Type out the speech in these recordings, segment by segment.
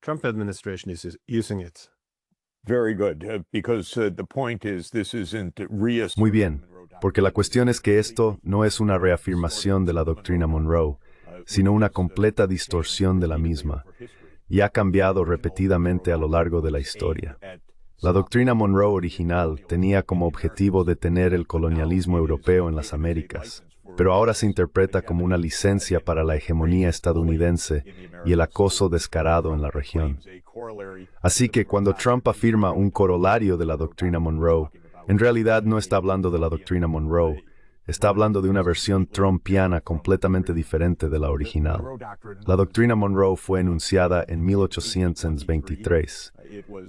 Trump administration is using it? Very good, because the point is this isn't Muy bien, porque la cuestión es que esto no es una reafirmación de la doctrina Monroe, sino una completa distorsión de la misma, y ha cambiado repetidamente a lo largo de la historia. La doctrina Monroe original tenía como objetivo detener el colonialismo europeo en las Américas, pero ahora se interpreta como una licencia para la hegemonía estadounidense y el acoso descarado en la región. Así que cuando Trump afirma un corolario de la doctrina Monroe, en realidad no está hablando de la doctrina Monroe, está hablando de una versión trumpiana completamente diferente de la original. La doctrina Monroe fue enunciada en 1823.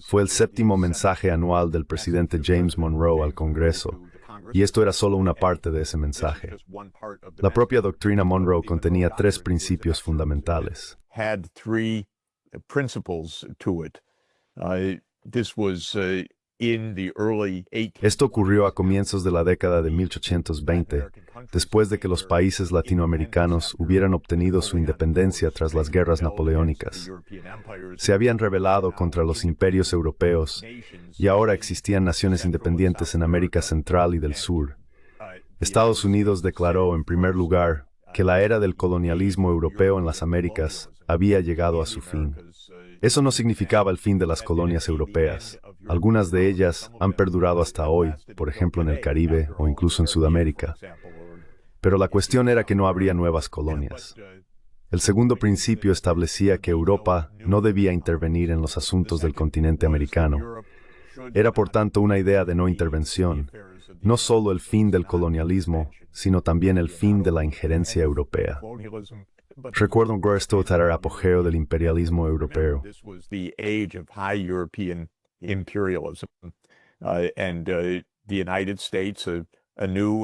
Fue el séptimo mensaje anual del presidente James Monroe al Congreso, y esto era solo una parte de ese mensaje. La propia doctrina Monroe contenía 3 principios fundamentales. Esto ocurrió a comienzos de la década de 1820, después de que los países latinoamericanos hubieran obtenido su independencia tras las guerras napoleónicas. Se habían rebelado contra los imperios europeos y ahora existían naciones independientes en América Central y del Sur. Estados Unidos declaró, en primer lugar, que la era del colonialismo europeo en las Américas había llegado a su fin. Eso no significaba el fin de las colonias europeas. Algunas de ellas han perdurado hasta hoy, por ejemplo en el Caribe o incluso en Sudamérica. Pero la cuestión era que no habría nuevas colonias. El segundo principio establecía que Europa no debía intervenir en los asuntos del continente americano. Era por tanto una idea de no intervención, no solo el fin del colonialismo, sino también el fin de la injerencia europea. Recuerdo que esto era el apogeo del imperialismo europeo.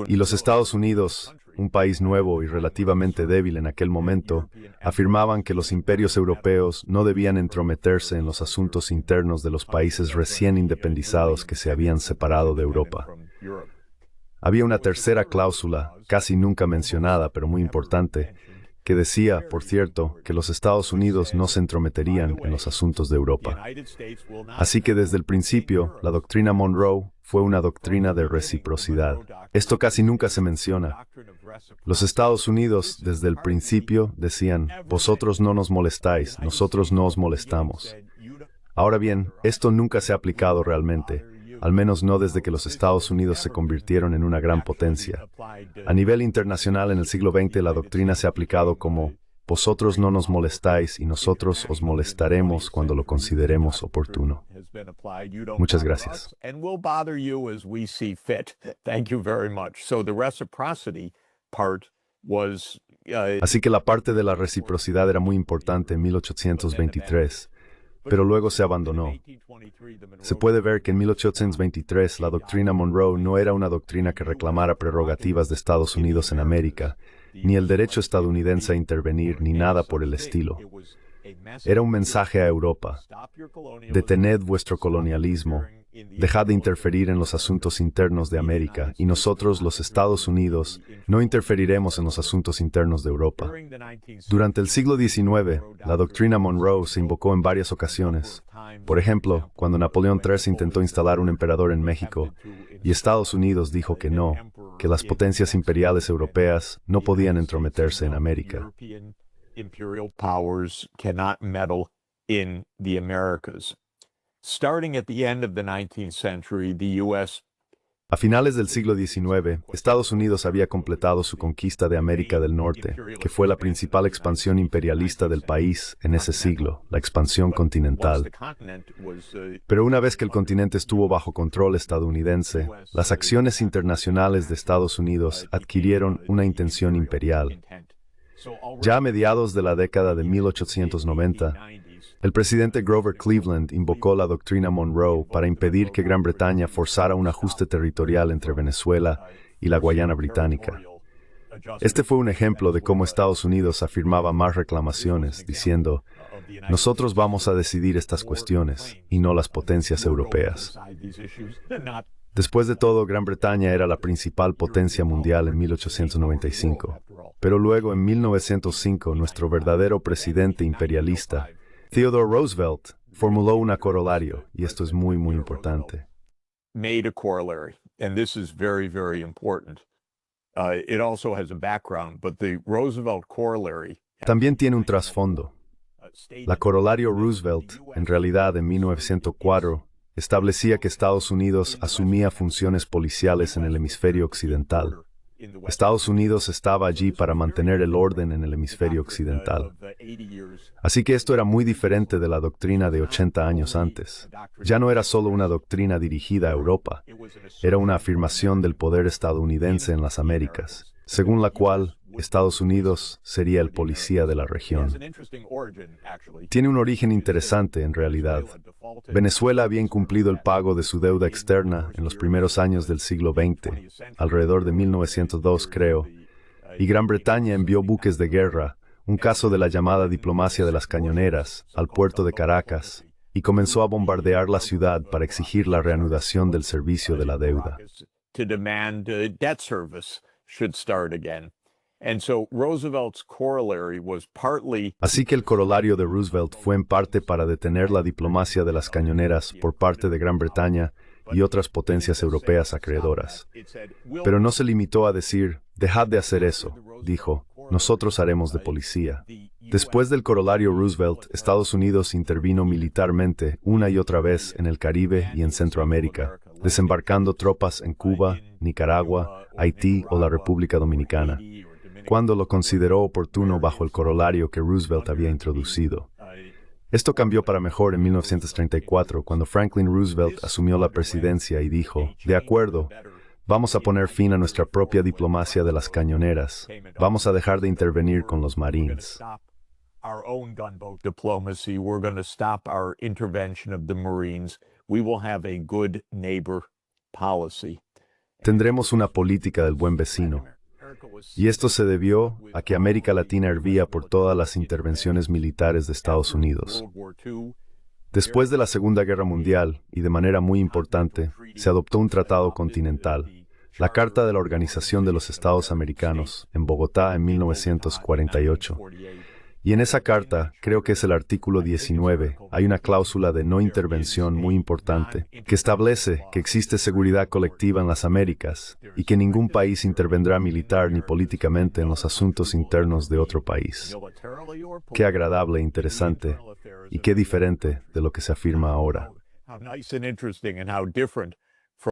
Y los Estados Unidos, un país nuevo y relativamente débil en aquel momento, afirmaban que los imperios europeos no debían entrometerse en los asuntos internos de los países recién independizados que se habían separado de Europa. Había una tercera cláusula, casi nunca mencionada, pero muy importante, que decía, por cierto, que los Estados Unidos no se entrometerían en los asuntos de Europa. Así que desde el principio, la doctrina Monroe fue una doctrina de reciprocidad. Esto casi nunca se menciona. Los Estados Unidos, desde el principio, decían, vosotros no nos molestáis, nosotros no os molestamos. Ahora bien, esto nunca se ha aplicado realmente, al menos no desde que los Estados Unidos se convirtieron en una gran potencia. A nivel internacional en el siglo XX la doctrina se ha aplicado como vosotros no nos molestáis y nosotros os molestaremos cuando lo consideremos oportuno. Muchas gracias. Así que la parte de la reciprocidad era muy importante en 1823. Pero luego se abandonó. Se puede ver que en 1823 la doctrina Monroe no era una doctrina que reclamara prerrogativas de Estados Unidos en América, ni el derecho estadounidense a intervenir, ni nada por el estilo. Era un mensaje a Europa. Detened vuestro colonialismo, dejad de interferir en los asuntos internos de América, y nosotros, los Estados Unidos, no interferiremos en los asuntos internos de Europa. Durante el siglo XIX, la doctrina Monroe se invocó en varias ocasiones. Por ejemplo, cuando Napoleón III intentó instalar un emperador en México, y Estados Unidos dijo que no, que las potencias imperiales europeas no podían entrometerse en América. A finales del siglo XIX, Estados Unidos había completado su conquista de América del Norte, que fue la principal expansión imperialista del país en ese siglo, la expansión continental. Pero una vez que el continente estuvo bajo control estadounidense, las acciones internacionales de Estados Unidos adquirieron una intención imperial. Ya a mediados de la década de 1890, el presidente Grover Cleveland invocó la doctrina Monroe para impedir que Gran Bretaña forzara un ajuste territorial entre Venezuela y la Guayana Británica. Este fue un ejemplo de cómo Estados Unidos afirmaba más reclamaciones, diciendo, nosotros vamos a decidir estas cuestiones, y no las potencias europeas. Después de todo, Gran Bretaña era la principal potencia mundial en 1895. Pero luego, en 1905, nuestro verdadero presidente imperialista Theodore Roosevelt formuló una corolario, y esto es muy, muy importante. Made a corollary, and this is very, very important. It also has a background, but the Roosevelt corollary También tiene un trasfondo. La corolario Roosevelt, en realidad en 1904, establecía que Estados Unidos asumía funciones policiales en el hemisferio occidental. Estados Unidos estaba allí para mantener el orden en el hemisferio occidental. Así que esto era muy diferente de la doctrina de 80 años antes. Ya no era solo una doctrina dirigida a Europa, era una afirmación del poder estadounidense en las Américas, según la cual Estados Unidos sería el policía de la región. Tiene un origen interesante, en realidad. Venezuela había incumplido el pago de su deuda externa en los primeros años del siglo XX, alrededor de 1902, creo, y Gran Bretaña envió buques de guerra, un caso de la llamada diplomacia de las cañoneras, al puerto de Caracas, y comenzó a bombardear la ciudad para exigir la reanudación del servicio de la deuda. Así que el corolario de Roosevelt fue en parte para detener la diplomacia de las cañoneras por parte de Gran Bretaña y otras potencias europeas acreedoras. Pero no se limitó a decir, dejad de hacer eso, dijo, nosotros haremos de policía. Después del corolario Roosevelt, Estados Unidos intervino militarmente una y otra vez en el Caribe y en Centroamérica, desembarcando tropas en Cuba, Nicaragua, Haití o la República Dominicana, cuando lo consideró oportuno bajo el corolario que Roosevelt había introducido. Esto cambió para mejor en 1934, cuando Franklin Roosevelt asumió la presidencia y dijo, de acuerdo, vamos a poner fin a nuestra propia diplomacia de las cañoneras, vamos a dejar de intervenir con los Marines. Tendremos una política del buen vecino. Y esto se debió a que América Latina hervía por todas las intervenciones militares de Estados Unidos. Después de la Segunda Guerra Mundial, y de manera muy importante, se adoptó un tratado continental, la Carta de la Organización de los Estados Americanos, en Bogotá en 1948. Y en esa carta, creo que es el artículo 19, hay una cláusula de no intervención muy importante, que establece que existe seguridad colectiva en las Américas y que ningún país intervendrá militar ni políticamente en los asuntos internos de otro país. Qué agradable e interesante, y qué diferente de lo que se afirma ahora. How nice and interesting and how different